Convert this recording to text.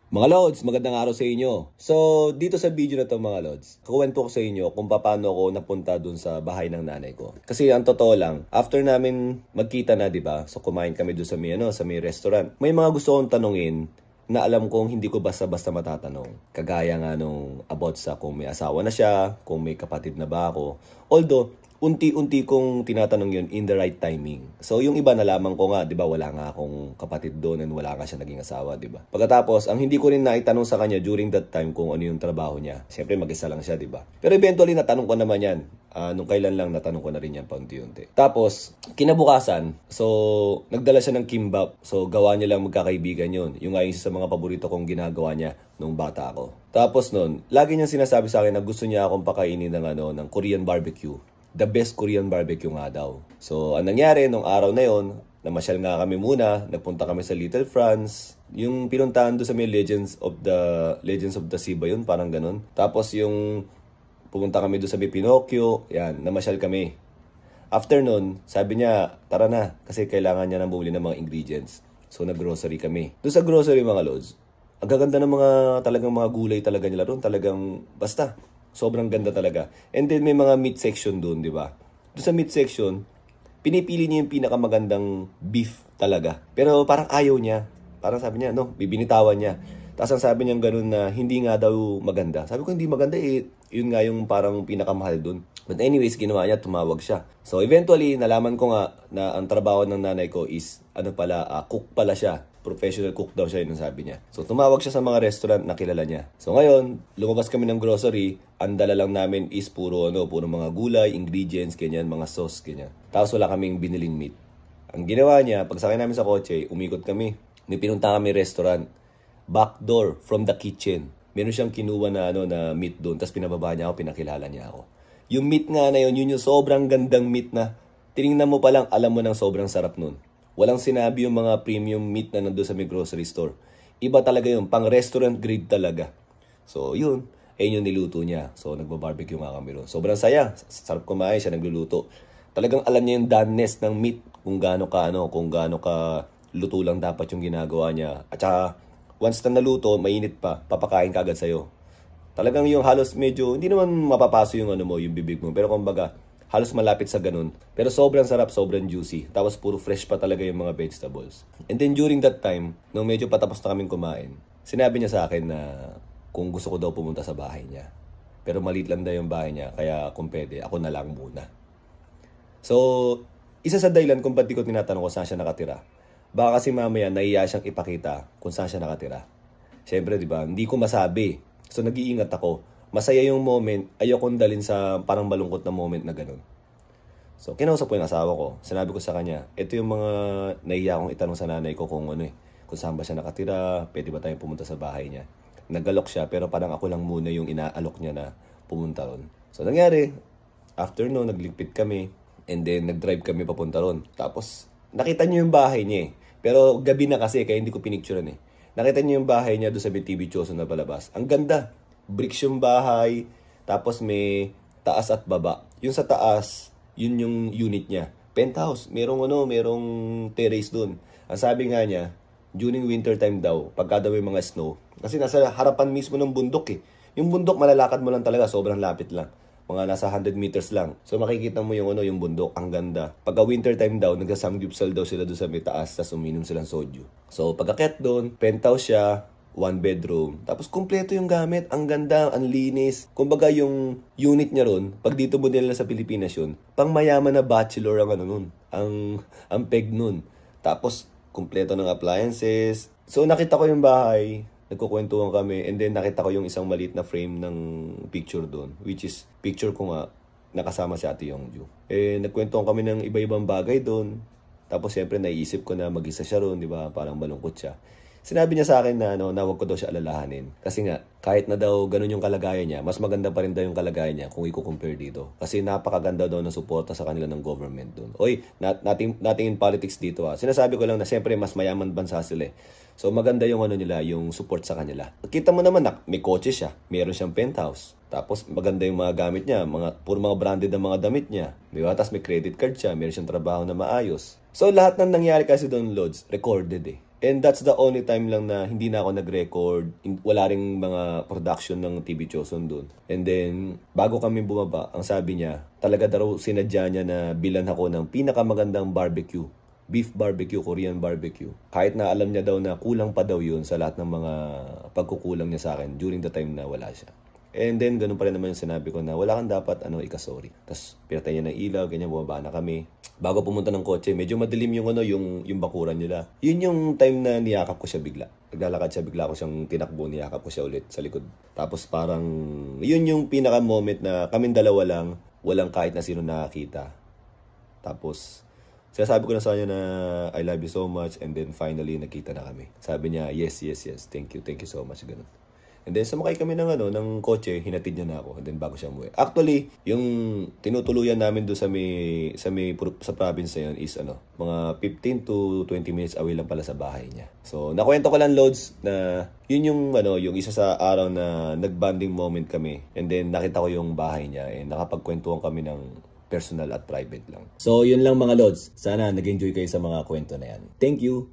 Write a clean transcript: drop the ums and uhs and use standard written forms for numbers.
Mga Lods, magandang araw sa inyo. So, dito sa video na to mga Lods, kukwento ko sa inyo kung paano ako napunta dun sa bahay ng nanay ko. Kasi ang totoo lang, after namin magkita na, di ba? So, kumain kami dun sa may restaurant. May mga gusto kong tanungin na alam kong hindi ko basta-basta matatanong. Kagaya nga nung about sa kung may asawa na siya, kung may kapatid na ba ako. Although, unti-unti kong tinatanong yun in the right timing. So, yung iba nalaman ko nga, di ba, wala nga akong kapatid doon and wala nga siya naging asawa, di ba? Pagkatapos, ang hindi ko rin naitanong sa kanya during that time kung ano yung trabaho niya. Siyempre, mag-isa lang siya, di ba? Pero eventually, natanong ko naman yan. Nung kailan lang, natanong ko na rin yan paunti-unti. Tapos, kinabukasan, so, nagdala siya ng kimbap. So, gawa niya lang magkakaibigan yun. Yung nga yung isa sa mga paborito kong ginagawa niya nung bata ako. Tapos nun, lagi niyang sinasabi sa akin na gusto niya akong pakainin ng Korean barbecue. The best Korean barbecue nga daw. So, ang nangyari nung araw na yon, namasyal nga kami muna, nagpunta kami sa Little France. Yung pinuntahan doon sa may Legends of the Sea ba yun? Parang ganun. Tapos yung pumunta kami doon sa may Pinocchio, yan, namasyal kami. After nun, sabi niya, tara na, kasi kailangan niya nang bumili ng mga ingredients. So, nag-grocery kami. Doon sa grocery mga lods, ang gaganda ng talagang mga gulay talaga nila doon. Talagang, basta, sobrang ganda talaga. And then may mga meat section doon, di ba? Doon sa meat section, pinipili niya yung pinakamagandang beef talaga. Pero parang ayaw niya. Parang sabi niya, no, bibinitawan niya. Tapos ang sabi niya gano'n na hindi nga daw maganda. Sabi ko, hindi maganda eh. Yun nga yung parang pinakamahal doon. But anyways, ginawa niya, tumawag siya. So eventually, nalaman ko nga na ang trabaho ng nanay ko is, cook pala siya. Professional cook daw siya, yun ang sabi niya. So tumawag siya sa mga restaurant na kilala niya. So ngayon, lumabas kami ng grocery, ang dala lang namin is puro mga gulay, ingredients, ganyan, mga sauce, ganyan. Tapos wala kaming biniling meat. Ang ginawa niya, pagsakay namin sa kotse, umikot kami. May pinunta kami restaurant. Back door from the kitchen. Meron siyang kinuha na meat doon, tapos pinababa niya ako, pinakilala niya ako. Yung meat nga na yun yung sobrang gandang meat na tinignan mo pa lang, alam mo nang sobrang sarap nun. Walang sinabi yung mga premium meat na nandun sa may grocery store. Iba talaga yun, pang restaurant grade talaga. So yun, ayun yung niluto niya. So nagba-barbecue nga kami doon. Sobrang saya, sarap kumain, siya nagluluto. Talagang alam niya yung doneness ng meat, kung gaano ka luto lang dapat yung ginagawa niya. At saka, once na naluto, mainit pa, papakain ka agad sa'yo. Talagang yung halos medyo, hindi naman mapapaso yung yung bibig mo. Pero kumbaga, halos malapit sa ganun. Pero sobrang sarap, sobrang juicy. Tapos puro fresh pa talaga yung mga vegetables. And then during that time, nung medyo patapos na kaming kumain, sinabi niya sa akin na kung gusto ko daw pumunta sa bahay niya. Pero maliit lang daw yung bahay niya, kaya kung pwede, ako na lang muna. So, isa sa dahilan kung ba't di ko tinatanong kung saan siya nakatira. Baka kasi mamaya nahiya siyang ipakita kung saan siya nakatira. Siyempre, di ba, hindi ko masabi. So, nag-iingat ako. Masaya yung moment, ayokong dalhin sa parang malungkot na moment na ganun. So, kinausap ko yung asawa ko. Sinabi ko sa kanya, ito yung mga nahiya akong itanong sa nanay ko kung kung saan ba siya nakatira, pwede ba tayong pumunta sa bahay niya. Nagalok siya, pero parang ako lang muna yung inaalok niya na pumunta ron. So, nangyari, after no, nagligpit kami, and then nag-drive kami papunta ron. Tapos, nakita niyo yung bahay niya eh. Pero gabi na kasi, kaya hindi ko pinicturean eh. Nakita niyo yung bahay niya doon sa BTV Choso na palabas. Ang ganda. Bricks yung bahay, tapos may taas at baba. Yung sa taas, yun yung unit niya. Penthouse, merong terrace dun. Ang sabi nga niya, during winter time daw, pagka daw may mga snow, kasi nasa harapan mismo ng bundok eh. Yung bundok, malalakad mo lang talaga, sobrang lapit lang. Mga nasa 100 meters lang. So makikita mo yung yung bundok, ang ganda. Pagka winter time daw, nagsasamgyupsal daw sila doon sa may taas, tapos uminom silang soju. So pagkakit doon, penthouse siya, 1 bedroom. Tapos kumpleto yung gamit. Ang ganda, ang linis. Kumbaga yung unit niya ron, pag dito mo nila sa Pilipinas yun, pang mayaman na bachelor ang nun. Ang peg nun. Tapos kumpleto ng appliances. So nakita ko yung bahay, nagkukwentuhan kami, and then nakita ko yung isang maliit na frame ng picture doon, which is picture ko nga nakasama si Ate Yongju. Nagkwentuhan kami ng iba-ibang bagay doon. Tapos siyempre naiisip ko na mag-isa siya ron, di ba? Parang malungkot siya. Sinabi niya sa akin na wag ko daw siya alalahanin. Kasi nga, kahit na daw ganun yung kalagayan niya, mas maganda pa rin daw yung kalagayan niya kung i-compare dito. Kasi napakaganda daw ng suporta sa kanila ng government doon. Oy, nating in politics dito Sinasabi ko lang na siyempre mas mayaman bansa sila eh. So maganda yung nila, yung support sa kanila. Kita mo naman na may kotse siya, meron siyang penthouse. Tapos maganda yung mga gamit niya, puro mga branded na mga damit niya. Di ba? Tapos may credit card siya, meron siyang trabaho na maayos. So lahat ng nangyari kasi doon, Lods, recorded eh. And that's the only time lang na hindi na ako nag-record. Wala ring mga production ng TV Choson doon. And then, bago kami bumaba, ang sabi niya, talaga daw sinadya niya na bilan ako ng pinakamagandang barbecue. Beef barbecue, Korean barbecue. Kahit na alam niya daw na kulang pa daw yun sa lahat ng mga pagkukulang niya sa akin during the time na wala siya. And then, ganun pa rin naman yung sinabi ko na wala kang dapat ikasorry. Tapos, pinatay niya ng ilaw, ganyan, bumaba na kami. Bago pumunta ng kotse, medyo madilim yung bakuran nila. Yun yung time na niyakap ko siya bigla. Naglalakad siya, bigla ko siyang tinakbo, niyakap ko siya ulit sa likod. Tapos parang, yun yung pinaka-moment na kaming dalawa lang, walang kahit na sino nakakita. Tapos, sinasabi ko na sa kanya na I love you so much, and then finally, nakita na kami. Sabi niya, yes, thank you so much, ganun. And then sumakay kami ng kotse, hinatid niya na ako, and then bago siya umuwi. Actually, yung tinutuluyan namin doon sa province na yun is mga 15 to 20 minutes away lang pala sa bahay niya. So, nakwento ko lang, Lods, na yun yung isa sa araw na nag-bonding moment kami. And then nakita ko yung bahay niya, and nakapagkwentuhan kami ng personal at private lang. So, yun lang mga Lods. Sana nag-enjoy kayo sa mga kwento na yan. Thank you!